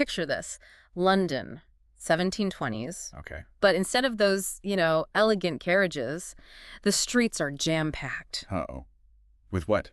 picture this. London, 1720s. Okay. But instead of those, elegant carriages, the streets are jam-packed. Uh-oh. With what?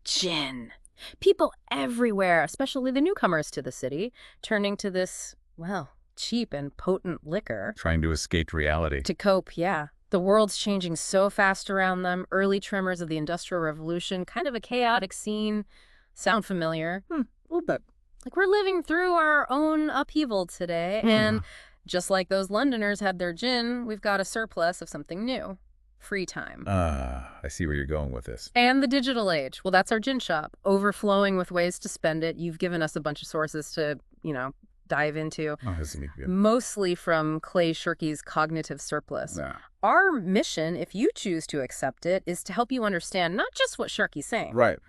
Gin. People everywhere, especially the newcomers to the city, turning to this, well, cheap and potent liquor. Trying to escape reality. To cope, yeah. The world's changing so fast around them. Early tremors of the Industrial Revolution, kind of a chaotic scene. Sound familiar? A little bit. Like we're living through our own upheaval today, and just like those Londoners had their gin, we've got a surplus of something new. Free time. I see where you're going with this. And the digital age. Well, that's our gin shop, overflowing with ways to spend it. You've given us a bunch of sources to, dive into. Oh, this is good. Mostly from Clay Shirky's Cognitive Surplus. Nah. Our mission, if you choose to accept it, is to help you understand not just what Shirky's saying. Right.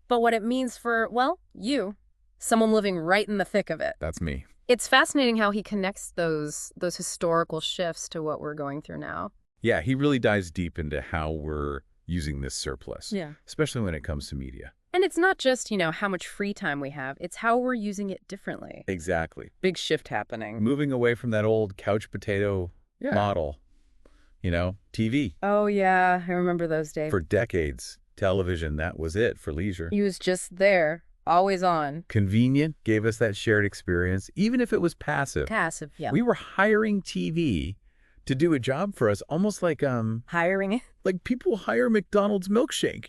But what it means for, well, you. Someone living right in the thick of it. That's me. It's fascinating how he connects those historical shifts to what we're going through now. Yeah, he really dives deep into how we're using this surplus. Yeah. Especially when it comes to media. And it's not just, how much free time we have. It's how we're using it differently. Exactly. Big shift happening. Moving away from that old couch potato model. TV. Oh, yeah. I remember those days. For decades, television, that was it for leisure. He was just there. Always on. Convenient, gave us that shared experience, even if it was passive. Passive, yeah. We were hiring TV to do a job for us, almost like hiring it? Like people hire McDonald's milkshake,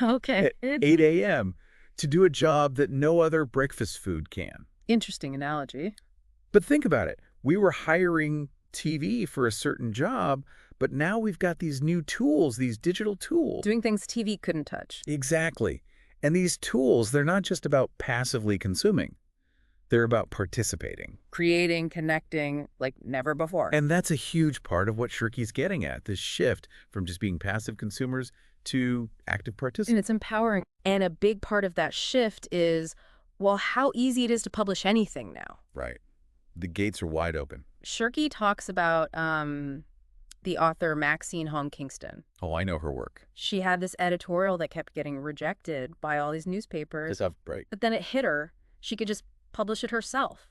Okay. At 8 a.m. to do a job that no other breakfast food can. Interesting analogy. But think about it. We were hiring TV for a certain job, but now we've got these new tools, these digital tools. Doing things TV couldn't touch. Exactly. And these tools, they're not just about passively consuming. They're about participating. Creating, connecting, like never before. And that's a huge part of what Shirky's getting at, this shift from just being passive consumers to active participants. And it's empowering. And a big part of that shift is, well, how easy it is to publish anything now. Right. The gates are wide open. Shirky talks about the author Maxine Hong Kingston. Oh, I know her work. She had this editorial that kept getting rejected by all these newspapers. Right. But then it hit her. She could just publish it herself.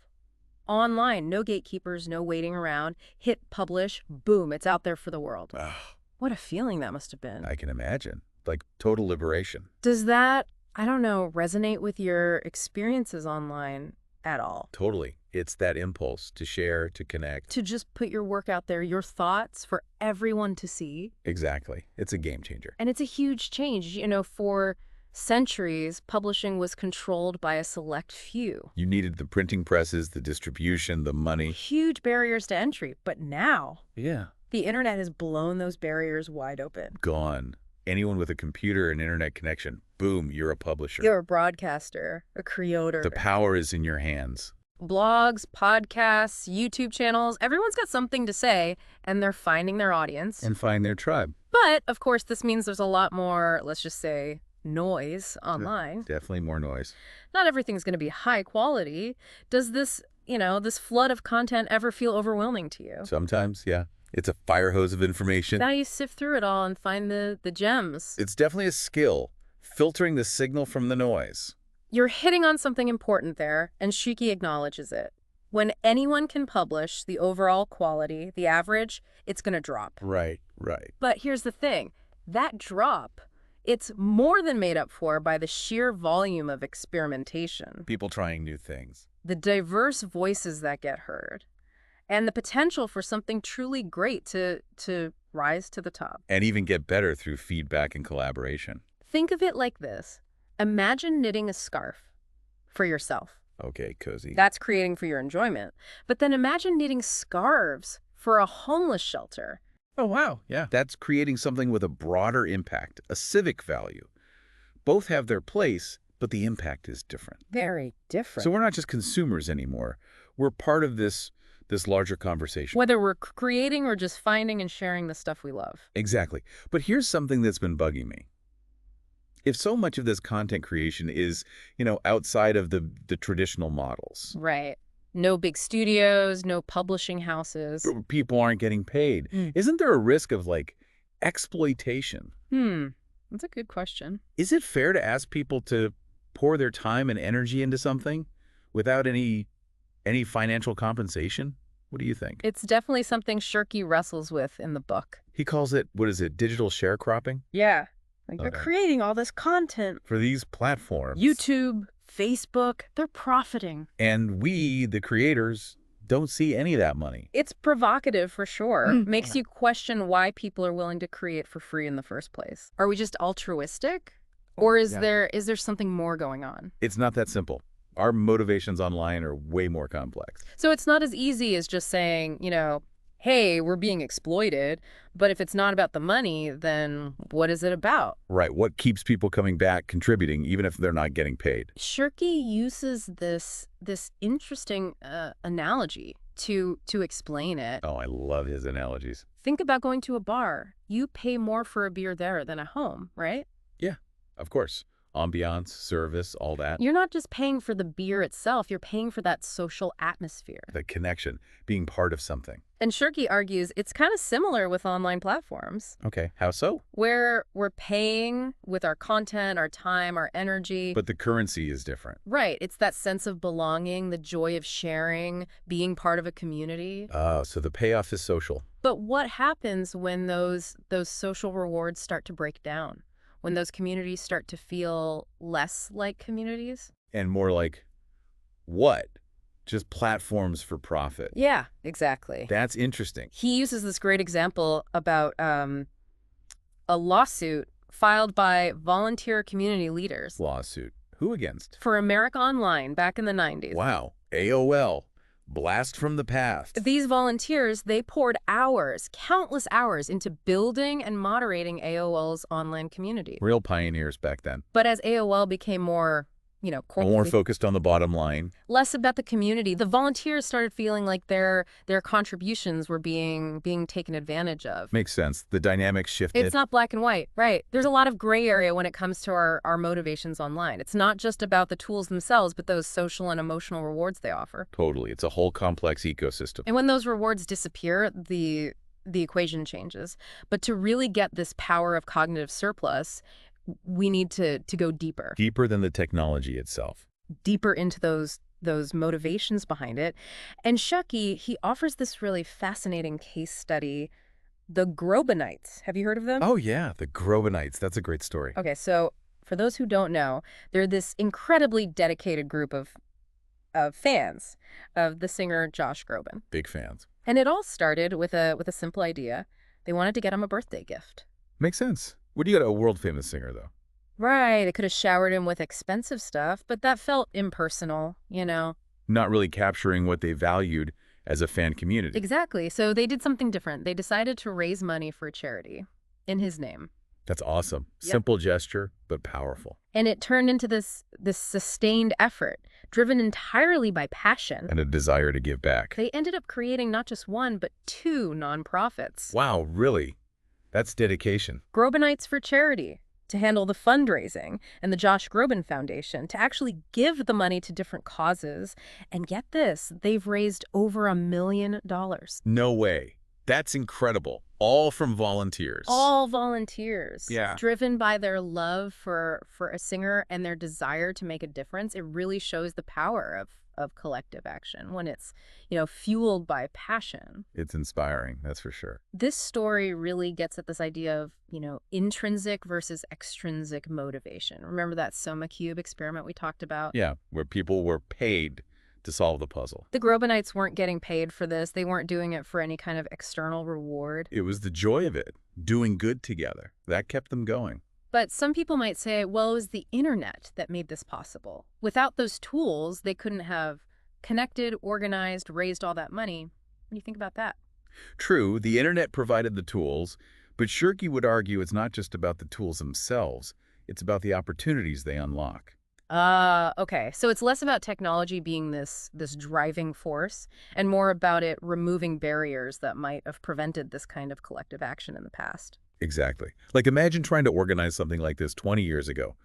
Online, no gatekeepers, no waiting around. Hit publish, boom, it's out there for the world. What a feeling that must have been. I can imagine. Like total liberation. Does that, resonate with your experiences online at all? Totally. It's that impulse to share, to connect. To just put your work out there, your thoughts for everyone to see. Exactly. It's a game changer. And it's a huge change. For centuries, publishing was controlled by a select few. You needed the printing presses, the distribution, the money. Huge barriers to entry. But now, yeah, the internet has blown those barriers wide open. Gone. Anyone with a computer and internet connection, boom, you're a publisher. You're a broadcaster, a creator. The power is in your hands. Blogs, podcasts, YouTube channels, everyone's got something to say, and they're finding their audience. And find their tribe. But, of course, this means there's a lot more, let's just say, noise online. Definitely more noise. Not everything's going to be high quality. Does this, this flood of content ever feel overwhelming to you? Sometimes, yeah. It's a fire hose of information. Now you sift through it all and find the gems. It's definitely a skill, filtering the signal from the noise. You're hitting on something important there, and Shirky acknowledges it. When anyone can publish the overall quality, the average, it's going to drop. Right. But here's the thing. That drop, it's more than made up for by the sheer volume of experimentation. People trying new things. The diverse voices that get heard. And the potential for something truly great to rise to the top. And even get better through feedback and collaboration. Think of it like this. Imagine knitting a scarf for yourself. Okay, cozy. That's creating for your enjoyment. But then imagine knitting scarves for a homeless shelter. Oh, wow. Yeah. That's creating something with a broader impact, a civic value. Both have their place, but the impact is different. Very different. So we're not just consumers anymore. We're part of this larger conversation. Whether we're creating or just finding and sharing the stuff we love. Exactly. But here's something that's been bugging me. If so much of this content creation is, outside of the traditional models. Right. No big studios, no publishing houses. People aren't getting paid. Isn't there a risk of, exploitation? That's a good question. Is it fair to ask people to pour their time and energy into something without any Any financial compensation? What do you think? It's definitely something Shirky wrestles with in the book. He calls it, what is it, digital sharecropping? Yeah. Like, you're Okay. creating all this content. For these platforms. YouTube, Facebook, they're profiting. And we, the creators, don't see any of that money. It's provocative for sure. Makes you question why people are willing to create for free in the first place. Are we just altruistic? Or is there something more going on? It's not that simple. Our motivations online are way more complex. So it's not as easy as just saying, hey, we're being exploited. But if it's not about the money, then what is it about? Right. What keeps people coming back, contributing, even if they're not getting paid? Shirky uses this interesting analogy to explain it. Oh, I love his analogies. Think about going to a bar. You pay more for a beer there than at home, right? Yeah, of course. Ambiance, service, all that. You're not just paying for the beer itself, you're paying for that social atmosphere. The connection, being part of something. And Shirky argues it's kind of similar with online platforms. Okay, how so? Where we're paying with our content, our time, our energy. But the currency is different. Right. It's that sense of belonging, the joy of sharing, being part of a community. So the payoff is social. But what happens when those social rewards start to break down? When those communities start to feel less like communities? And more like, what? Just platforms for profit. Yeah, exactly. That's interesting. He uses this great example about a lawsuit filed by volunteer community leaders. Lawsuit. Who against? For America Online back in the 90s. Wow. AOL. Blast from the past. These volunteers, they poured hours, countless hours, into building and moderating AOL's online community. Real pioneers back then. But as AOL became more, More focused on the bottom line. less about the community, the volunteers started feeling like their contributions were being taken advantage of. Makes sense. The dynamics shifted. It's not black and white, right? There's a lot of gray area when it comes to our motivations online. It's not just about the tools themselves, but those social and emotional rewards they offer. Totally. It's a whole complex ecosystem. And when those rewards disappear, the equation changes. But to really get this power of cognitive surplus, we need to go deeper. Deeper than the technology itself. Deeper into those motivations behind it. And Shirky, he offers this really fascinating case study, the Grobenites. Have you heard of them? Oh, yeah. The Grobenites. That's a great story. Okay, so for those who don't know, they're this incredibly dedicated group of fans of the singer Josh Groban. Big fans. And it all started with a simple idea. They wanted to get him a birthday gift. Makes sense. What do you got a world-famous singer, though? Right, they could have showered him with expensive stuff, but that felt impersonal, Not really capturing what they valued as a fan community. Exactly. So they did something different. They decided to raise money for a charity in his name. That's awesome. Yep. Simple gesture, but powerful. And it turned into this sustained effort, driven entirely by passion. And a desire to give back. They ended up creating not just one, but two nonprofits. Wow, really? That's dedication. Grobenites for Charity, to handle the fundraising, and the Josh Groban Foundation, to actually give the money to different causes. And get this, they've raised over $1 million. No way. That's incredible. All from volunteers. All volunteers. Yeah. Driven by their love for a singer and their desire to make a difference. It really shows the power of collective action when it's, fueled by passion. It's inspiring, that's for sure. This story really gets at this idea of, intrinsic versus extrinsic motivation. Remember that Soma Cube experiment we talked about? Yeah, where people were paid to solve the puzzle. The Grobenites weren't getting paid for this. They weren't doing it for any kind of external reward. It was the joy of it, doing good together. That kept them going. But some people might say, well, it was the internet that made this possible. Without those tools, they couldn't have connected, organized, raised all that money. What do you think about that? True, the internet provided the tools, but Shirky would argue it's not just about the tools themselves. It's about the opportunities they unlock. Okay. So it's less about technology being this driving force and more about it removing barriers that might have prevented this kind of collective action in the past. Exactly. Like imagine trying to organize something like this 20 years ago.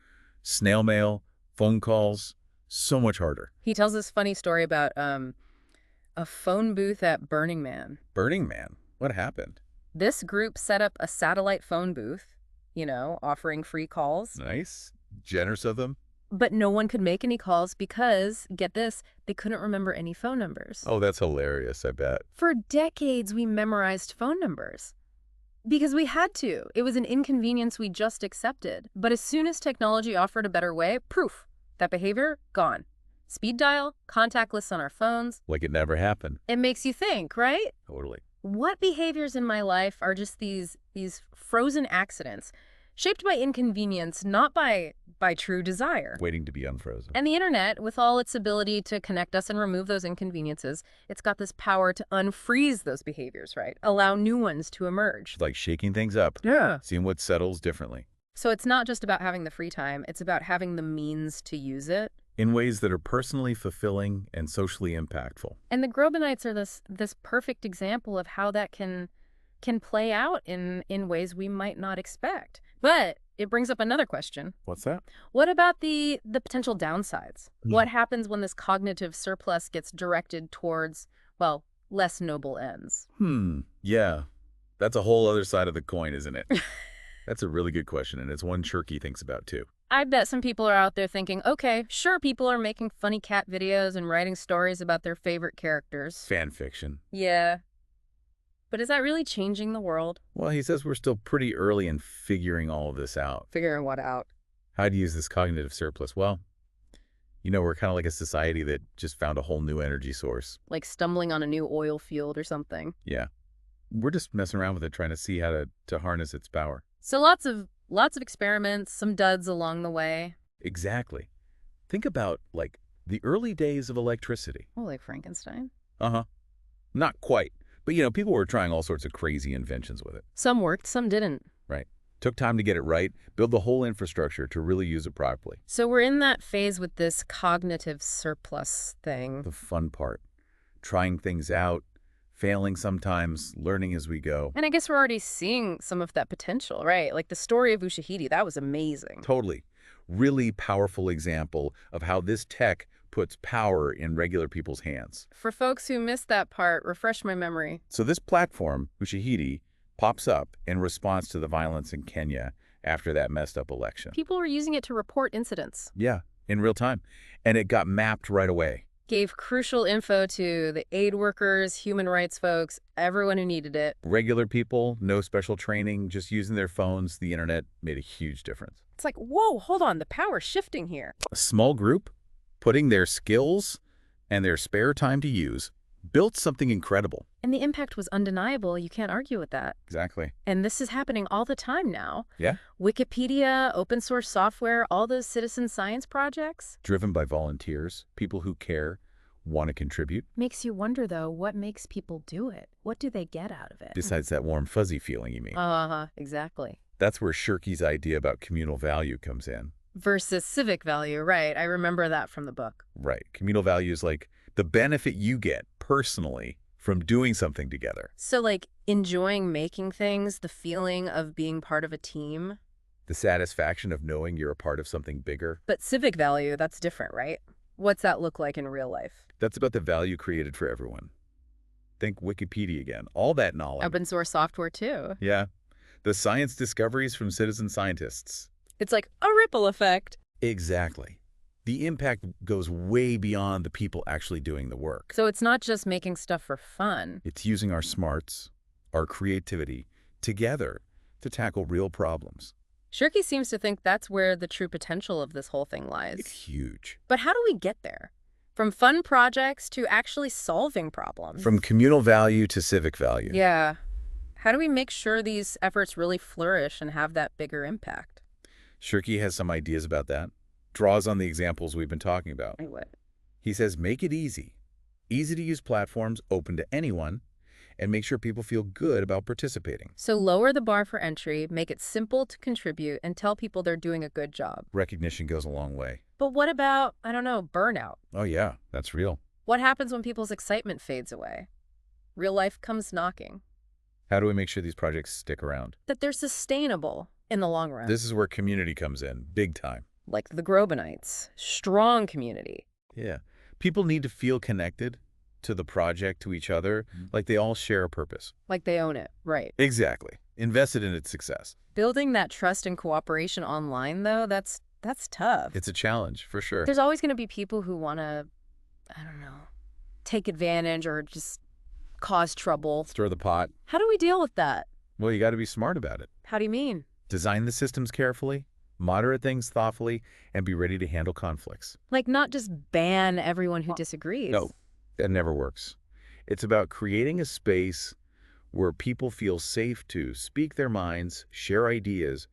Snail mail, phone calls, so much harder. He tells this funny story about a phone booth at Burning Man. Burning Man? What happened? This group set up a satellite phone booth, offering free calls. Nice. Generous of them. But no one could make any calls because, get this, they couldn't remember any phone numbers. Oh, that's hilarious, I bet. For decades, we memorized phone numbers. Because we had to. It was an inconvenience we just accepted. But as soon as technology offered a better way, poof, that behavior, gone. Speed dial, contact lists on our phones. Like it never happened. It makes you think, right? Totally. What behaviors in my life are just these frozen accidents, shaped by inconvenience, not by true desire? Waiting to be unfrozen. And the internet, with all its ability to connect us and remove those inconveniences, it's got this power to unfreeze those behaviors, right? Allow new ones to emerge. Like shaking things up. Yeah. Seeing what settles differently. So it's not just about having the free time, it's about having the means to use it. In ways that are personally fulfilling and socially impactful. And the Grobenites are this perfect example of how that can play out in ways we might not expect. But it brings up another question. What's that? What about the potential downsides? What happens when this cognitive surplus gets directed towards, well, less noble ends? Yeah. That's a whole other side of the coin, isn't it? That's a really good question, and it's one Shirky thinks about, too. I bet some people are out there thinking, okay, sure, people are making funny cat videos and writing stories about their favorite characters. Fan fiction. Yeah. But is that really changing the world? Well, he says we're still pretty early in figuring all of this out. Figuring what out? How to use this cognitive surplus? Well, we're kind of like a society that just found a whole new energy source. Like stumbling on a new oil field or something. Yeah. We're just messing around with it, trying to see how to harness its power. So lots of experiments, some duds along the way. Exactly. Think about, like, the early days of electricity. Oh, like Frankenstein? Uh-huh. Not quite. But, people were trying all sorts of crazy inventions with it. Some worked, some didn't. Right. Took time to get it right, build the whole infrastructure to really use it properly. So we're in that phase with this cognitive surplus thing. The fun part. Trying things out, failing sometimes, learning as we go. And I guess we're already seeing some of that potential, right? Like the story of Ushahidi, that was amazing. Totally. Really powerful example of how this tech puts power in regular people's hands. For folks who missed that part, refresh my memory. So this platform, Ushahidi, pops up in response to the violence in Kenya after that messed up election. People were using it to report incidents. Yeah, in real time. And it got mapped right away. Gave crucial info to the aid workers, human rights folks, everyone who needed it. Regular people, no special training, just using their phones, the internet made a huge difference. It's like, whoa, hold on, the power's shifting here. A small group, putting their skills and their spare time to use, built something incredible. And the impact was undeniable. You can't argue with that. Exactly. And this is happening all the time now. Yeah. Wikipedia, open source software, all those citizen science projects. Driven by volunteers, people who care, want to contribute. Makes you wonder, though, what makes people do it? What do they get out of it? Besides that warm, fuzzy feeling, you mean? Exactly. That's where Shirky's idea about communal value comes in. Versus civic value, right. I remember that from the book. Right. Communal value is like the benefit you get personally from doing something together. So like enjoying making things, the feeling of being part of a team. The satisfaction of knowing you're a part of something bigger. But civic value, that's different, right? What's that look like in real life? That's about the value created for everyone. Think Wikipedia again. All that knowledge. Open source software too. Yeah. The science discoveries from citizen scientists. It's like a ripple effect. Exactly. The impact goes way beyond the people actually doing the work. So it's not just making stuff for fun. It's using our smarts, our creativity, together to tackle real problems. Shirky seems to think that's where the true potential of this whole thing lies. It's huge. But how do we get there? From fun projects to actually solving problems. From communal value to civic value. Yeah. How do we make sure these efforts really flourish and have that bigger impact? Shirky has some ideas about that. Draws on the examples we've been talking about. I would. He says make it easy. Easy to use platforms open to anyone, and make sure people feel good about participating. So lower the bar for entry, make it simple to contribute, and tell people they're doing a good job. Recognition goes a long way. But what about, I don't know, burnout? Oh yeah, that's real. What happens when people's excitement fades away? Real life comes knocking. How do we make sure these projects stick around? That they're sustainable in the long run. This is where community comes in, big time. Like the Grobenites. Strong community. Yeah. People need to feel connected to the project, to each other, like they all share a purpose. Like they own it, right. Exactly. Invested in its success. Building that trust and cooperation online, though, that's That's tough. It's a challenge, for sure. There's always going to be people who want to, I don't know, take advantage or just cause trouble. Stir the pot. How do we deal with that? Well, you got to be smart about it. How do you mean? Design the systems carefully, moderate things thoughtfully, and be ready to handle conflicts. Like not just ban everyone who disagrees. No, that never works. It's about creating a space where people feel safe to speak their minds, share ideas,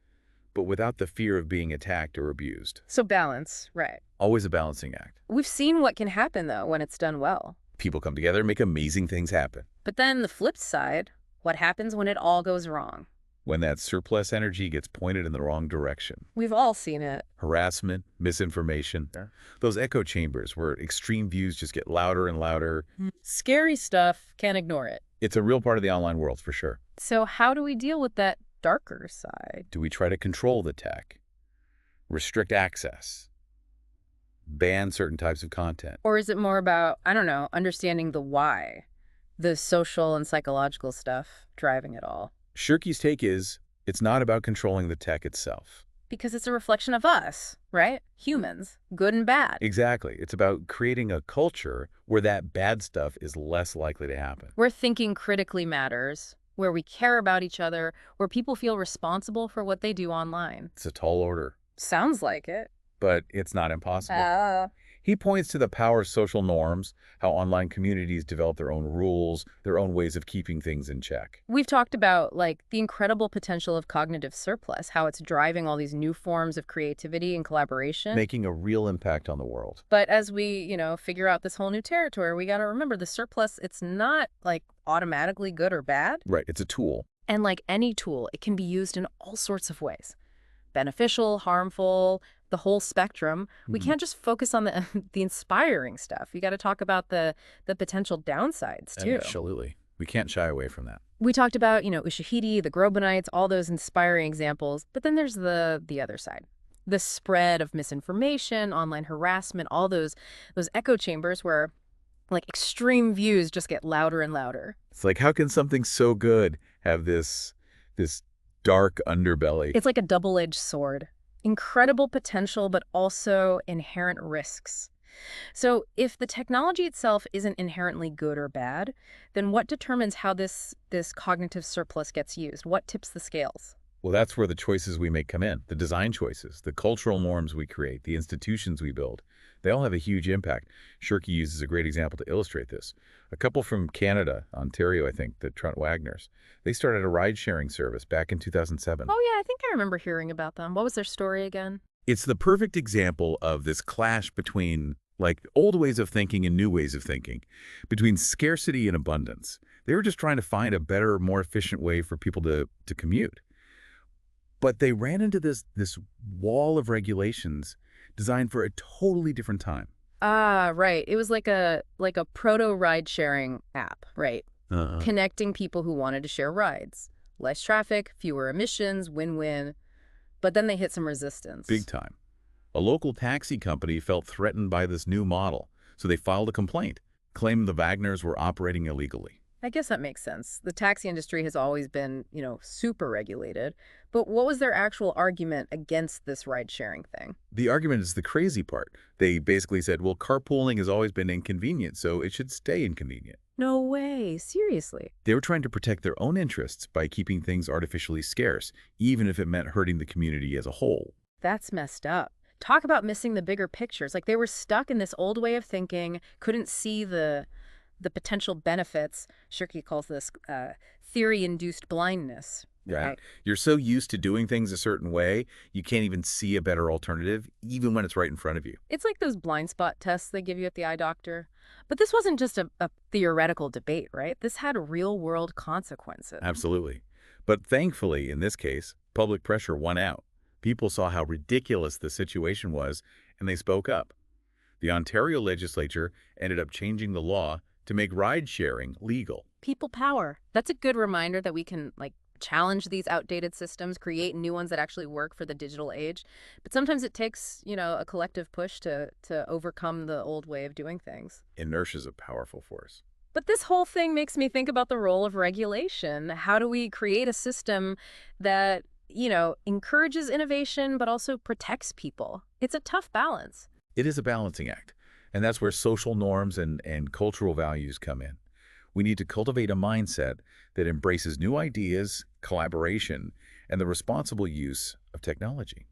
but without the fear of being attacked or abused. So balance, right. Always a balancing act. We've seen what can happen, though, when it's done well. People come together and make amazing things happen. But then the flip side, what happens when it all goes wrong? When that surplus energy gets pointed in the wrong direction. We've all seen it. Harassment, misinformation. Yeah. Those echo chambers where extreme views just get louder and louder. Scary stuff, can't ignore it. It's a real part of the online world, for sure. So how do we deal with that darker side? Do we try to control the tech? Restrict access? Ban certain types of content? Or is it more about, I don't know, understanding the why? The social and psychological stuff driving it all? Shirky's take is, it's not about controlling the tech itself. Because it's a reflection of us, right? Humans, good and bad. Exactly. It's about creating a culture where that bad stuff is less likely to happen. Where thinking critically matters, where we care about each other, where people feel responsible for what they do online. It's a tall order. Sounds like it. But it's not impossible. He points to the power of social norms, how online communities develop their own rules, their own ways of keeping things in check. We've talked about, like, the incredible potential of cognitive surplus, how it's driving all these new forms of creativity and collaboration. Making a real impact on the world. But as we, figure out this whole new territory, we got to remember the surplus, it's not, like, automatically good or bad. Right, it's a tool. And like any tool, it can be used in all sorts of ways. Beneficial, harmful, the whole spectrum. We can't just focus on the the inspiring stuff. You got to talk about the potential downsides too. Absolutely. We can't shy away from that. We talked about, Ushahidi, the Grobanites, all those inspiring examples. But then there's the other side. The spread of misinformation, online harassment, all those echo chambers where like extreme views just get louder and louder. It's like, how can something so good have this dark underbelly? It's like a double-edged sword. Incredible potential, but also inherent risks. So if the technology itself isn't inherently good or bad, then what determines how this cognitive surplus gets used? What tips the scales? Well, that's where the choices we make come in. The design choices, the cultural norms we create, the institutions we build. They all have a huge impact. Shirky uses a great example to illustrate this. A couple from Canada, Ontario, I think, the Trent Wagners, they started a ride-sharing service back in 2007. Oh, yeah, I think I remember hearing about them. What was their story again? It's the perfect example of this clash between, like, old ways of thinking and new ways of thinking, between scarcity and abundance. They were just trying to find a better, more efficient way for people to commute. But they ran into this wall of regulations designed for a totally different time. Ah, right. It was like a proto ride-sharing app, right? Connecting people who wanted to share rides. Less traffic, fewer emissions, win-win. But then they hit some resistance. Big time. A local taxi company felt threatened by this new model, so they filed a complaint, claimed the Wagners were operating illegally. I guess that makes sense. The taxi industry has always been, super regulated. But what was their actual argument against this ride-sharing thing? The argument is the crazy part. They basically said, well, carpooling has always been inconvenient, so it should stay inconvenient. No way. Seriously. They were trying to protect their own interests by keeping things artificially scarce, even if it meant hurting the community as a whole. That's messed up. Talk about missing the bigger pictures. Like they were stuck in this old way of thinking, couldn't see the potential benefits. Shirky calls this theory-induced blindness. Yeah. Right? You're so used to doing things a certain way, you can't even see a better alternative, even when it's right in front of you. It's like those blind spot tests they give you at the eye doctor. But this wasn't just a theoretical debate, right? This had real-world consequences. Absolutely. But thankfully, in this case, public pressure won out. People saw how ridiculous the situation was, and they spoke up. The Ontario legislature ended up changing the law to make ride-sharing legal. People power. That's a good reminder that we can, challenge these outdated systems, create new ones that actually work for the digital age. But sometimes it takes, a collective push to overcome the old way of doing things. Inertia is a powerful force. But this whole thing makes me think about the role of regulation. How do we create a system that encourages innovation but also protects people. It's a tough balance. It is a balancing act, and that's where social norms and cultural values come in. We need to cultivate a mindset that embraces new ideas, collaboration, and the responsible use of technology.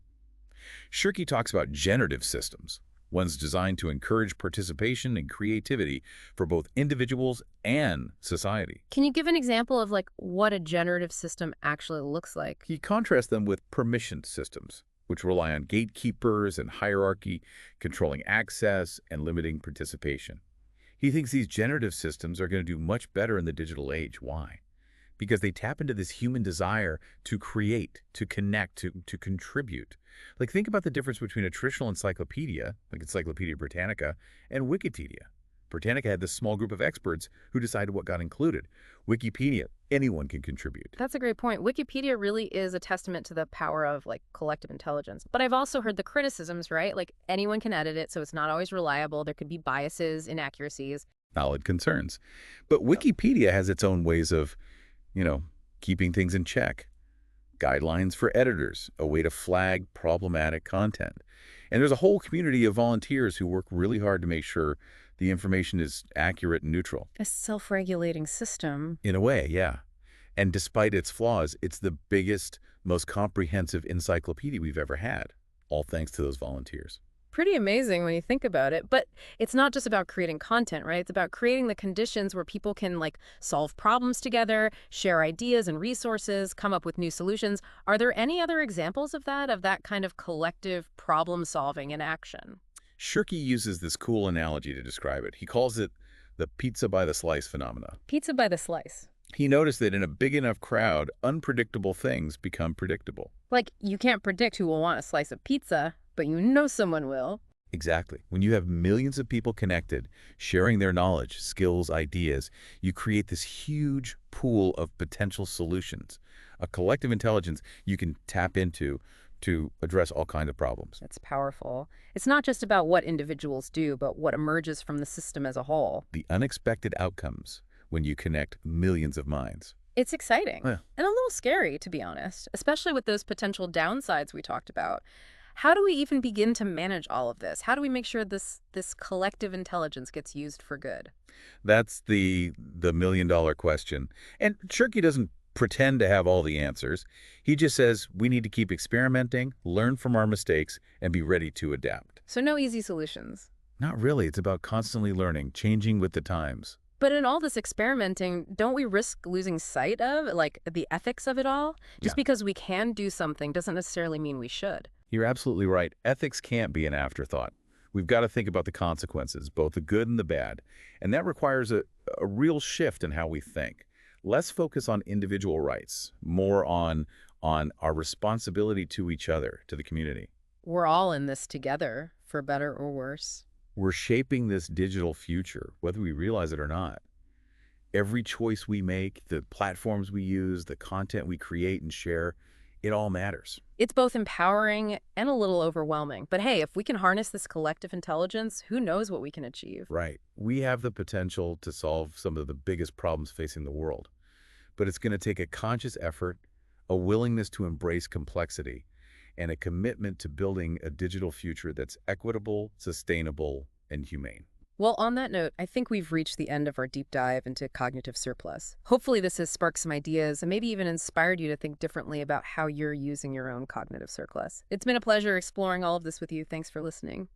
Shirky talks about generative systems, ones designed to encourage participation and creativity for both individuals and society. Can you give an example of what a generative system actually looks like? He contrasts them with permissioned systems, which rely on gatekeepers and hierarchy, controlling access and limiting participation. He thinks these generative systems are going to do much better in the digital age. Why? Because they tap into this human desire to create, to connect, to contribute. Like, think about the difference between a traditional encyclopedia, like Encyclopedia Britannica, and Wikipedia. Britannica had this small group of experts who decided what got included. Wikipedia, anyone can contribute. That's a great point. Wikipedia really is a testament to the power of collective intelligence. But I've also heard the criticisms, right? Like anyone can edit it, so it's not always reliable. There could be biases, inaccuracies. Valid concerns. But Wikipedia has its own ways of, keeping things in check. Guidelines for editors, a way to flag problematic content. And there's a whole community of volunteers who work really hard to make sure the information is accurate and neutral. A self-regulating system. In a way, yeah. And despite its flaws, it's the biggest, most comprehensive encyclopedia we've ever had, all thanks to those volunteers. Pretty amazing when you think about it. But it's not just about creating content, right? It's about creating the conditions where people can solve problems together, share ideas and resources, come up with new solutions. Are there any other examples of that kind of collective problem solving in action? Shirky uses this cool analogy to describe it. He calls it the pizza by the slice phenomena. Pizza by the slice. He noticed that in a big enough crowd, unpredictable things become predictable. You can't predict who will want a slice of pizza, but you know someone will. Exactly. When you have millions of people connected, sharing their knowledge, skills, ideas, you create this huge pool of potential solutions, a collective intelligence you can tap into to address all kinds of problems. It's powerful. It's not just about what individuals do, but what emerges from the system as a whole. The unexpected outcomes when you connect millions of minds. It's exciting Yeah. and a little scary, to be honest, especially with those potential downsides we talked about. How do we even begin to manage all of this? How do we make sure this collective intelligence gets used for good? That's the million-dollar question. And Shirky doesn't pretend to have all the answers. He just says we need to keep experimenting, learn from our mistakes, and be ready to adapt. So no easy solutions. Not really. It's about constantly learning, changing with the times. But in all this experimenting, don't we risk losing sight of, the ethics of it all? Just Yeah. because we can do something doesn't necessarily mean we should. You're absolutely right. Ethics can't be an afterthought. We've got to think about the consequences, both the good and the bad. And that requires a real shift in how we think. Less focus on individual rights, more on our responsibility to each other, to the community. We're all in this together, for better or worse. We're shaping this digital future, whether we realize it or not. Every choice we make, the platforms we use, the content we create and share, it all matters. It's both empowering and a little overwhelming. But hey, if we can harness this collective intelligence, who knows what we can achieve? Right. We have the potential to solve some of the biggest problems facing the world. But it's going to take a conscious effort, a willingness to embrace complexity, and a commitment to building a digital future that's equitable, sustainable, and humane. Well, on that note, I think we've reached the end of our deep dive into cognitive surplus. Hopefully this has sparked some ideas and maybe even inspired you to think differently about how you're using your own cognitive surplus. It's been a pleasure exploring all of this with you. Thanks for listening.